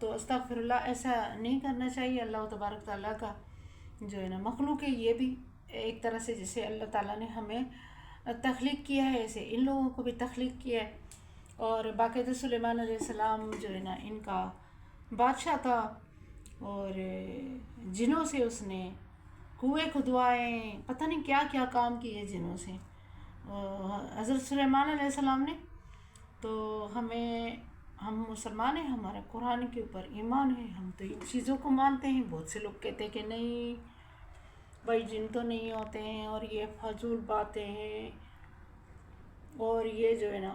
تو استغفر اللہ ایسا نہیں کرنا چاہیے. اللہ تبارک تعالیٰ کا جو ہے نا مخلوق ہے، یہ بھی ایک طرح سے جیسے اللہ تعالیٰ نے ہمیں تخلیق کیا ہے ایسے ان لوگوں کو بھی تخلیق کیا ہے. اور باقاعدہ سلیمان علیہ السلام جو ہے نا ان کا بادشاہ تھا، اور جنوں سے اس نے کنویں کھدوائے، پتہ نہیں کیا کیا کام کیے جنوں سے حضرت سلیمان علیہ السلام نے. تو ہم مسلمان ہیں، ہمارا قرآن کے اوپر ایمان ہے، ہم تو ان چیزوں کو مانتے ہیں. بہت سے لوگ کہتے ہیں کہ نہیں بھائی جن تو نہیں ہوتے ہیں اور یہ فضول باتیں ہیں، اور یہ جو ہے نا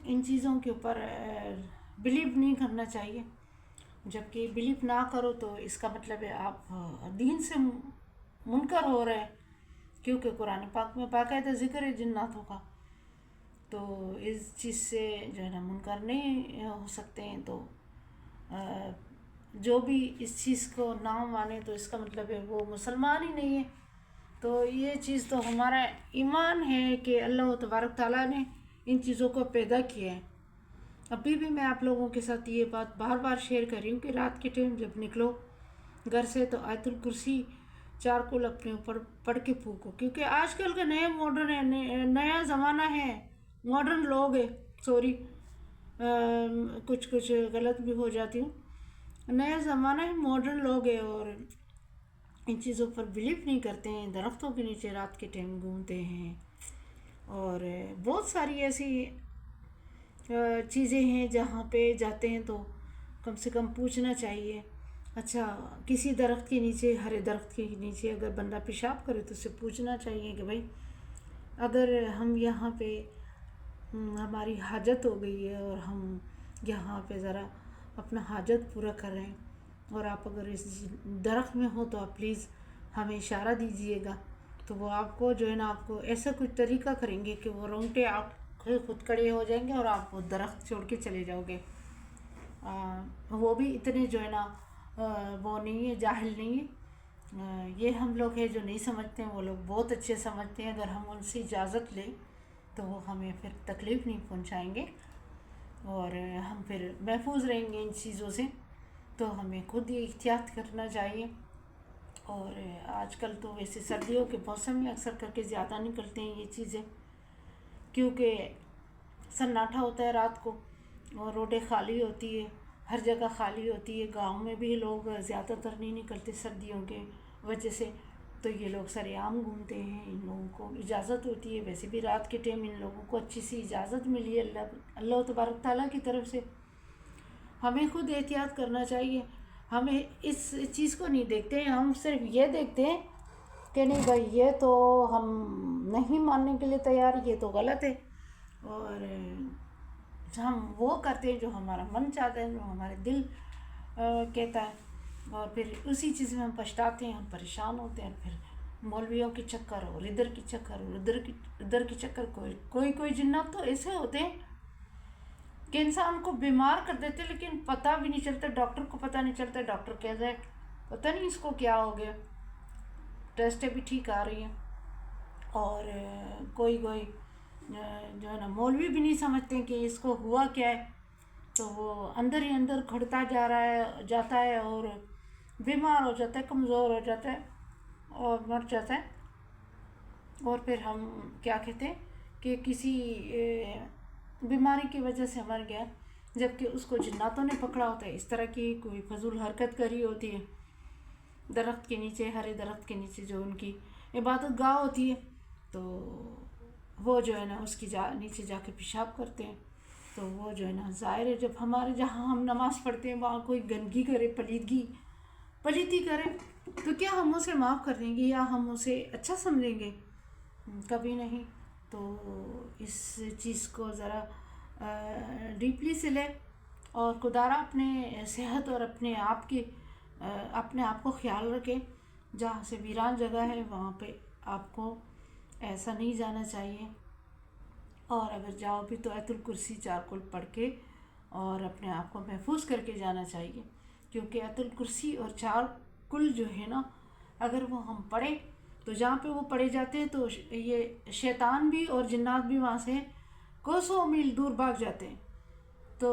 ان چیزوں کے اوپر بلیو نہیں کرنا چاہیے. جبکہ بلیو نہ کرو تو اس کا مطلب ہے آپ دین سے منکر ہو رہے ہیں، کیونکہ قرآن پاک میں باقاعدہ ذکر ہے جناتوں کا. تو اس چیز سے جو ہے نا منکر نہیں ہو سکتے ہیں. تو جو بھی اس چیز کو نہ مانے تو اس کا مطلب ہے وہ مسلمان ہی نہیں ہے. تو یہ چیز تو ہمارا ایمان ہے کہ اللہ تبارک تعالیٰ نے ان چیزوں کو پیدا کیا ہے. ابھی بھی میں آپ لوگوں کے ساتھ یہ بات بار بار شیئر کر رہی ہوں کہ رات کے ٹائم جب نکلو گھر سے تو آیت الکرسی چارکول اپنے اوپر پڑھ کے پھونکو، کیونکہ آج کل کا نیا ماڈرن ہے، نیا زمانہ ہے، ماڈرن لوگ ہے. سوری کچھ غلط بھی ہو جاتی ہوں. نیا زمانہ ہے، ماڈرن لوگ ہے، اور ان چیزوں پر بلیو نہیں کرتے ہیں. درختوں کے نیچے رات کے ٹائم گھومتے ہیں، اور بہت ساری ایسی چیزیں ہیں جہاں پہ جاتے ہیں تو کم سے کم پوچھنا چاہیے. اچھا کسی درخت کے نیچے، ہرے درخت کے نیچے اگر بندہ پیشاب کرے تو اسے پوچھنا چاہیے کہ بھائی اگر ہم یہاں پہ ہماری حاجت ہو گئی ہے اور ہم یہاں پہ ذرا اپنا حاجت پورا کر رہے ہیں، اور آپ اگر اس درخت میں ہو تو آپ پلیز ہمیں اشارہ دیجئے گا. تو وہ آپ کو جو ہے نا آپ کو ایسا کچھ طریقہ کریں گے کہ وہ رونگٹے آپ خود کھڑے ہو جائیں گے اور آپ وہ درخت چھوڑ کے چلے جاؤ گے. وہ بھی اتنے جو ہے نا وہ نہیں ہے، جاہل نہیں ہے. یہ ہم لوگ ہیں جو نہیں سمجھتے ہیں، وہ لوگ بہت اچھے سمجھتے ہیں. اگر ہم ان سے اجازت لیں تو وہ ہمیں پھر تکلیف نہیں پہنچائیں گے، اور ہم پھر محفوظ رہیں گے ان چیزوں سے. تو ہمیں خود یہ احتیاط کرنا چاہیے. اور آج کل تو ویسے سردیوں کے موسم میں اکثر کر کے زیادہ نکلتے ہیں یہ چیزیں، کیونکہ سناٹا ہوتا ہے رات کو اور روڈیں خالی ہوتی ہے، ہر جگہ خالی ہوتی ہے. گاؤں میں بھی لوگ زیادہ تر نہیں نکلتے سردیوں کے وجہ سے، تو یہ لوگ سر عام گھومتے ہیں. ان لوگوں کو اجازت ہوتی ہے، ویسے بھی رات کے ٹائم ان لوگوں کو اچھی سی اجازت ملی ہے اللہ تبارک تعالیٰ کی طرف سے. ہمیں خود احتیاط کرنا چاہیے. ہمیں اس چیز کو نہیں دیکھتے ہیں، ہم صرف یہ دیکھتے ہیں کہ نہیں بھائی یہ تو ہم نہیں ماننے کے لیے تیار، یہ تو غلط ہے، اور ہم وہ کرتے ہیں جو ہمارا من چاہتا ہے، جو ہمارے دل کہتا ہے، اور پھر اسی چیز میں ہم پچھتاتے ہیں، ہم پریشان ہوتے ہیں. پھر مولویوں کی چکر اور ادھر کی چکر اور ادھر کی چکر. کوئی جنات تو ایسے ہوتے ہیں کہ انسان کو بیمار کر دیتے لیکن پتہ بھی نہیں چلتا، ڈاکٹر کو پتہ نہیں چلتا. ڈاکٹر کہتا ہے پتہ نہیں اس کو کیا ہو گیا، ٹیسٹیں بھی ٹھیک آ رہی ہیں. اور کوئی جو ہے نا مولوی بھی نہیں سمجھتے کہ اس کو ہوا کیا ہے، تو وہ اندر ہی اندر کھڑتا جاتا ہے اور بیمار ہو جاتا ہے، کمزور ہو جاتا ہے اور مر جاتا ہے. اور پھر ہم کیا کہتے ہیں کہ کسی بیماری کی وجہ سے مر گیا، جبکہ اس کو جناتوں نے پکڑا ہوتا ہے. اس طرح کی کوئی فضول حرکت کری ہوتی ہے درخت کے نیچے، ہرے درخت کے نیچے جو ان کی عبادت گاہ ہوتی ہے، تو وہ جو ہے نا اس کی نیچے جا کے پیشاب کرتے ہیں. تو وہ جو ہے نا ظاہر ہے جب ہمارے جہاں ہم نماز پڑھتے ہیں وہاں کوئی گندگی کرے، پلیتی کرے، تو کیا ہم اسے معاف کر دیں گے یا ہم اسے اچھا سمجھیں گے؟ کبھی نہیں. تو اس چیز کو ذرا ڈیپلی سے لے، اور خدارہ اپنے صحت اور اپنے آپ کو خیال رکھے. جہاں سے ویران جگہ ہے وہاں پہ آپ کو ایسا نہیں جانا چاہیے، اور اگر جاؤ بھی تو آیت الکرسی چارکول پڑھ کے اور اپنے آپ کو محفوظ کر کے جانا چاہیے. کیونکہ آیت الکرسی اور چارکول جو ہے نا اگر وہ ہم پڑھیں تو جہاں پہ وہ پڑھے جاتے ہیں تو یہ شیطان بھی اور جنات بھی وہاں سے کوسوں میل دور بھاگ جاتے ہیں. تو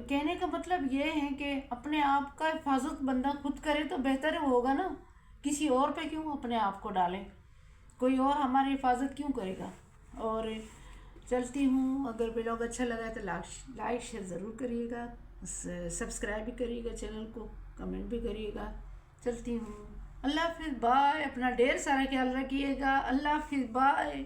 کہنے کا مطلب یہ ہے کہ اپنے آپ کا حفاظت بندہ خود کرے تو بہتر ہوگا نا، کسی اور پہ کیوں اپنے آپ کو ڈالیں، کوئی اور ہماری حفاظت کیوں کرے گا۔ اور چلتی ہوں، اگر ولاگ اچھا لگا تو لائک شیئر ضرور کریے گا، سبسکرائب بھی کریے گا چینل کو، کمنٹ بھی کریے گا۔ چلتی ہوں، اللہ حافظ، بائے، اپنا ڈھیر سارا خیال رکھیے گا، اللہ حافظ، بائے۔